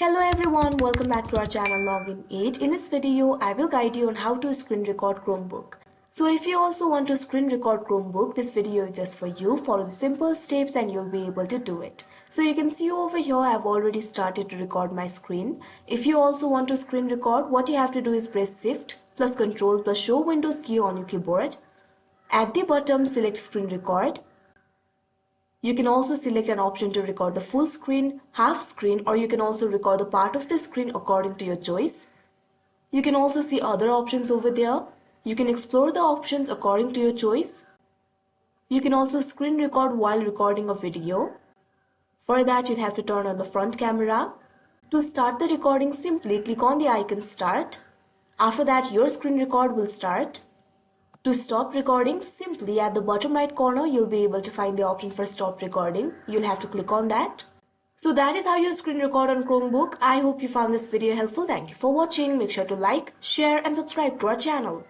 Hello everyone, welcome back to our channel Login 8. In this video, I will guide you on how to screen record Chromebook. So if you also want to screen record Chromebook, this video is just for you. Follow the simple steps and you'll be able to do it. So you can see over here, I've already started to record my screen. If you also want to screen record, what you have to do is press Shift plus Control plus Show Windows key on your keyboard. At the bottom, select Screen Record. You can also select an option to record the full screen, half screen, or you can also record the part of the screen according to your choice. You can also see other options over there. You can explore the options according to your choice. You can also screen record while recording a video. For that, you'll have to turn on the front camera. To start the recording, simply click on the icon Start. After that, your screen record will start. To stop recording, simply at the bottom right corner, you'll be able to find the option for stop recording. You'll have to click on that. So that is how you screen record on Chromebook. I hope you found this video helpful. Thank you for watching. Make sure to like, share and subscribe to our channel.